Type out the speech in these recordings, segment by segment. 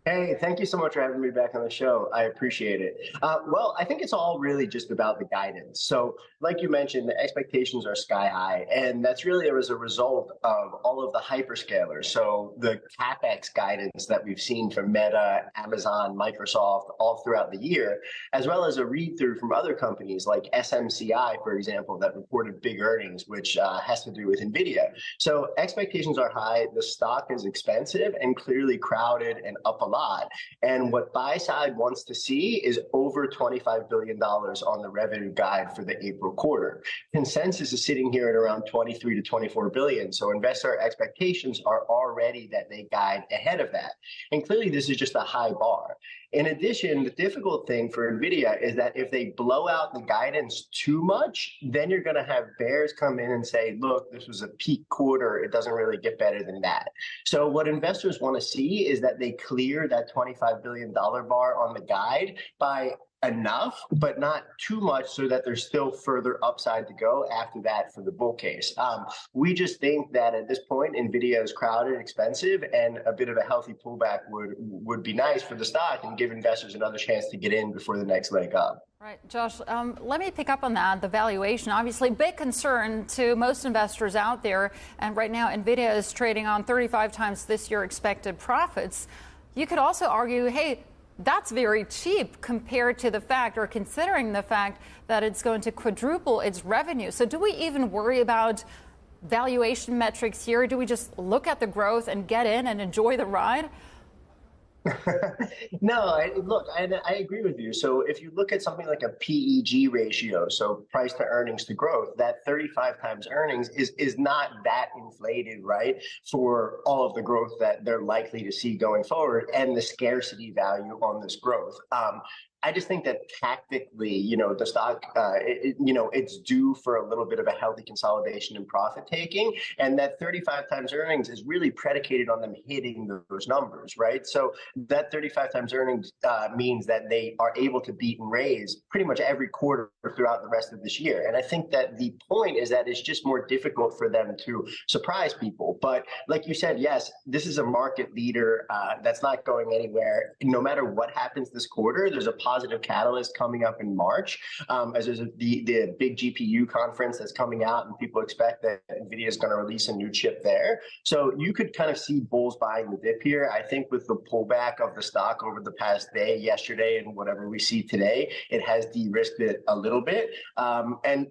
Hey, thank you so much for having me back on the show. I appreciate it. Well, I think it's all really just about the guidance. So, like you mentioned, the expectations are sky high, and that's really as a result of all of the hyperscalers. So, the CapEx guidance that we've seen from Meta, Amazon, Microsoft all throughout the year, as well as a read through from other companies like SMCI, for example, that reported big earnings, which has to do with Nvidia. So, expectations are high. The stock is expensive and clearly crowded and up a lot. And what buy side wants to see is over $25 billion on the revenue guide for the April quarter. Consensus is sitting here at around 23 to 24 billion. So investor expectations are already that they guide ahead of that. And clearly this is just a high bar. In addition, the difficult thing for Nvidia is that if they blow out the guidance too much, then you're going to have bears come in and say, look, this was a peak quarter. It doesn't really get better than that. So what investors want to see is that they clear that $25 billion bar on the guide by enough, but not too much so that there's still further upside to go after that for the bull case. We just think that at this point, Nvidia is crowded, expensive, and a bit of a healthy pullback would be nice for the stock and give investors another chance to get in before the next leg up. Right, Josh, let me pick up on that. The valuation, obviously big concern to most investors out there. And right now, Nvidia is trading on 35 times this year expected profits. You could also argue, hey, that's very cheap compared to the fact, or considering the fact that it's going to quadruple its revenue. So do we even worry about valuation metrics here? Do we just look at the growth and get in and enjoy the ride? No, look, I agree with you. So if you look at something like a PEG ratio, so price to earnings to growth, that 35 times earnings is not that inflated, right, for all of the growth that they're likely to see going forward and the scarcity value on this growth. I just think that tactically, the stock, it's due for a little bit of a healthy consolidation and profit taking. And that 35 times earnings is really predicated on them hitting those numbers, right? So that 35 times earnings means that they are able to beat and raise pretty much every quarter throughout the rest of this year. And I think that the point is that it's just more difficult for them to surprise people. But like you said, yes, this is a market leader that's not going anywhere. No matter what happens this quarter, there's a positive catalyst coming up in March, as there's the big GPU conference that's coming out, and people expect that Nvidia is going to release a new chip there. So you could kind of see bulls buying the dip here. I think with the pullback of the stock over the past day, yesterday, and whatever we see today, it has de-risked it a little bit. And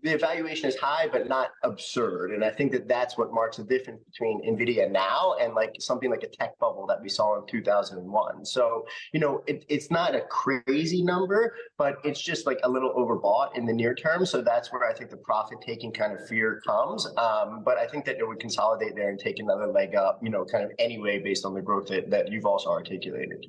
the valuation is high, but not absurd. And I think that that's what marks the difference between Nvidia now and like something like a tech bubble that we saw in 2001. So, it's not a crazy number, but it's just like a little overbought in the near term. So that's where I think the profit taking kind of fear comes. But I think that it would consolidate there and take another leg up, kind of anyway, based on the growth that you've also articulated.